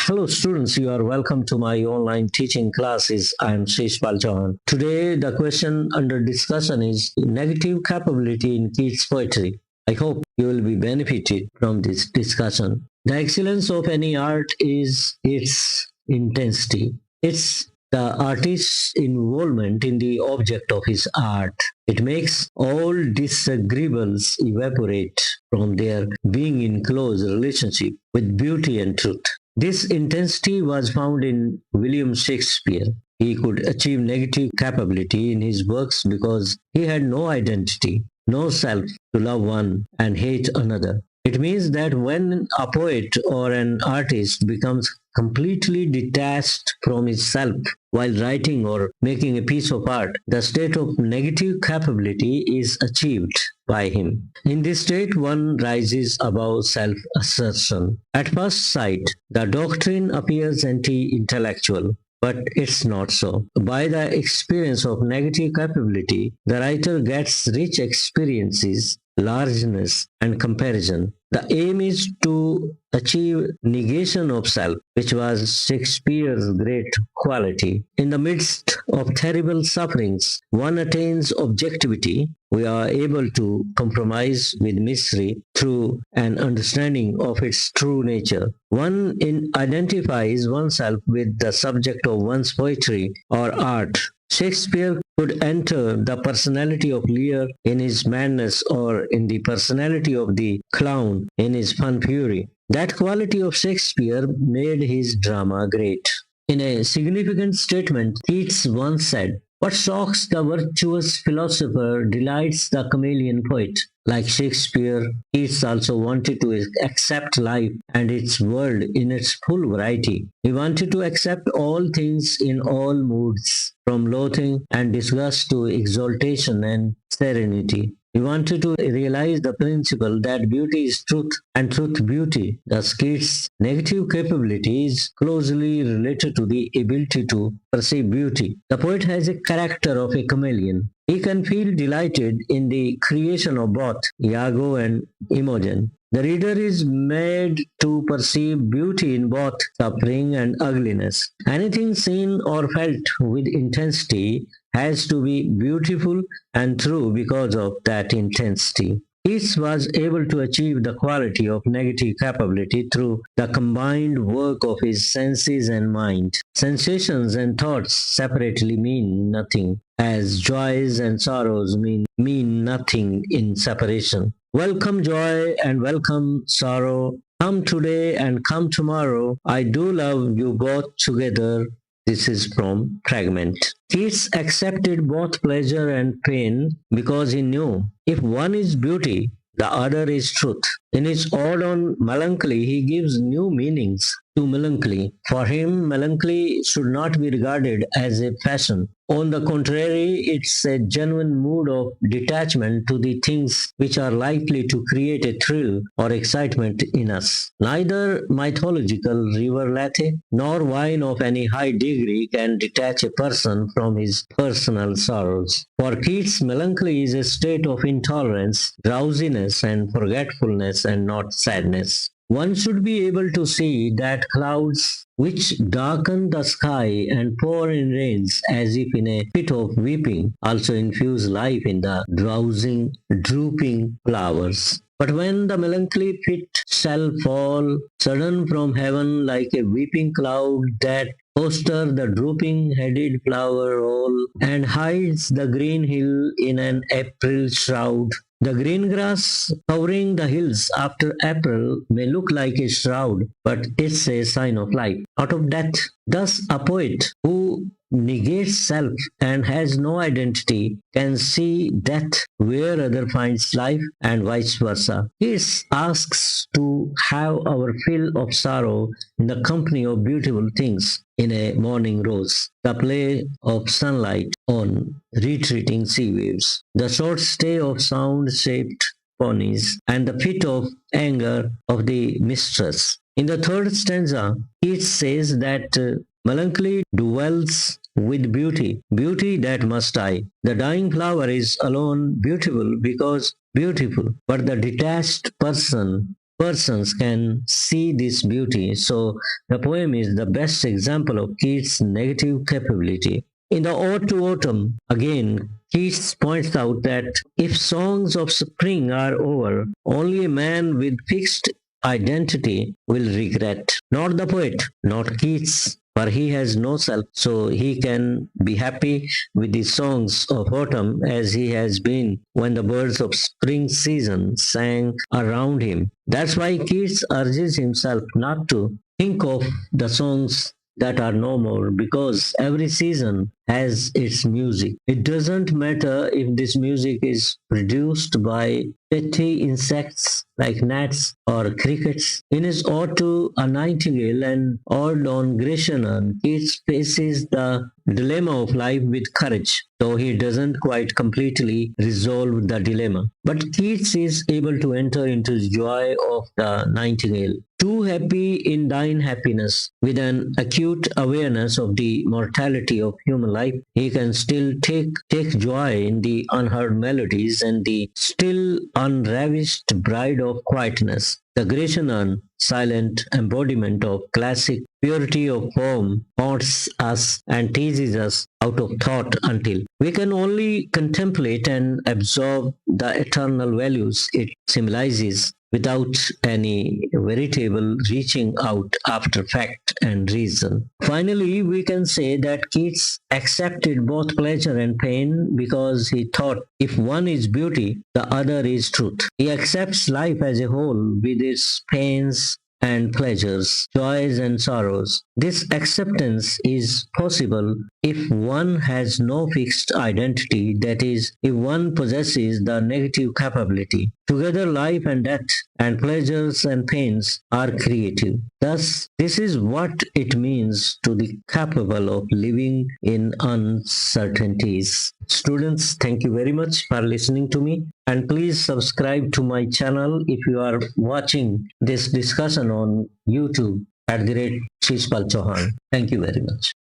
Hello students, you are welcome to my online teaching classes. I am Shishpal Chauhan. Today the question under discussion is negative capability in Keats poetry. I hope you will be benefited from this discussion. The excellence of any art is its intensity. It's the artist's involvement in the object of his art. It makes all disagreeables evaporate from their being in close relationship with beauty and truth. This intensity was found in William Shakespeare. He could achieve negative capability in his works because he had no identity, no self to love one and hate another. It means that when a poet or an artist becomes completely detached from his self while writing or making a piece of art, the state of negative capability is achieved by him. In this state, one rises above self assertion. At first sight, the doctrine appears anti intellectual. But it's not so. By the experience of negative capability, the writer gets rich experiences, largeness, and comparison. The aim is to achieve negation of self, which was Shakespeare's great quality. In the midst of terrible sufferings, one attains objectivity. We are able to compromise with misery through an understanding of its true nature. One identifies oneself with the subject of one's poetry or art. Shakespeare could enter the personality of Lear in his madness or in the personality of the clown in his fun fury. That quality of Shakespeare made his drama great. In a significant statement, Keats once said, "What shocks the virtuous philosopher delights the chameleon poet." Like Shakespeare, Keats also wanted to accept life and its world in its full variety. He wanted to accept all things in all moods, from loathing and disgust to exaltation and serenity. He wanted to realize the principle that beauty is truth and truth beauty. Thus, Keats' negative capability is closely related to the ability to perceive beauty. The poet has a character of a chameleon. He can feel delighted in the creation of both Iago and Imogen. The reader is made to perceive beauty in both suffering and ugliness. Anything seen or felt with intensity has to be beautiful and true because of that intensity. Keats was able to achieve the quality of negative capability through the combined work of his senses and mind. Sensations and thoughts separately mean nothing, as joys and sorrows mean nothing in separation. Welcome joy and welcome sorrow. Come today and come tomorrow. I do love you both together. This is from Fragment. Keats accepted both pleasure and pain because he knew if one is beauty, the other is truth. In his ode on melancholy, he gives new meanings to melancholy. For him, melancholy should not be regarded as a fashion. On the contrary, it's a genuine mood of detachment to the things which are likely to create a thrill or excitement in us. Neither mythological river Lethe nor wine of any high degree can detach a person from his personal sorrows. For Keats, melancholy is a state of intolerance, drowsiness, and forgetfulness, and not sadness. One should be able to see that clouds which darken the sky and pour in rains as if in a fit of weeping also infuse life in the drowsing, drooping flowers. But when the melancholy fit shall fall sudden from heaven like a weeping cloud that foster the drooping headed flower all and hides the green hill in an April shroud, the green grass covering the hills after April may look like a shroud, but it's a sign of life, not of death. Thus, a poet who negates self and has no identity can see death where other finds life and vice versa. He asks to have our fill of sorrow in the company of beautiful things in a morning rose, the play of sunlight on retreating sea waves, the short stay of sound-shaped ponies, and the fit of anger of the mistress. In the third stanza, Keats says that melancholy dwells with beauty, beauty that must die. The dying flower is alone beautiful because beautiful, but the detached person persons can see this beauty. So the poem is the best example of Keats' negative capability. In the Ode to Autumn, again, Keats points out that if songs of spring are over, only a man with fixed identity will regret. Not the poet, not Keats, for he has no self, so he can be happy with the songs of autumn as he has been when the birds of spring season sang around him. That's why Keats urges himself not to think of the songs that are no more, because every season has its music. It doesn't matter if this music is produced by petty insects like gnats or crickets. In his Ode to a Nightingale and Ode on Grecian, Keats faces the dilemma of life with courage, though he doesn't quite completely resolve the dilemma. But Keats is able to enter into the joy of the nightingale. Too happy in thine happiness, with an acute awareness of the mortality of human life, he can still take joy in the unheard melodies and the still unravished bride of quietness. The Grecian silent embodiment of classic purity of form haunts us and teases us out of thought until we can only contemplate and absorb the eternal values it symbolizes without any veritable reaching out after fact and reason. Finally, we can say that Keats accepted both pleasure and pain because he thought if one is beauty, the other is truth. He accepts life as a whole with its pains and pleasures, joys and sorrows. This acceptance is possible if one has no fixed identity, that is, if one possesses the negative capability. Together, life and death and pleasures and pains are creative. Thus, this is what it means to be capable of living in uncertainties. Students, thank you very much for listening to me, and please subscribe to my channel if you are watching this discussion on YouTube at the rate Shishpal Chauhan. Thank you very much.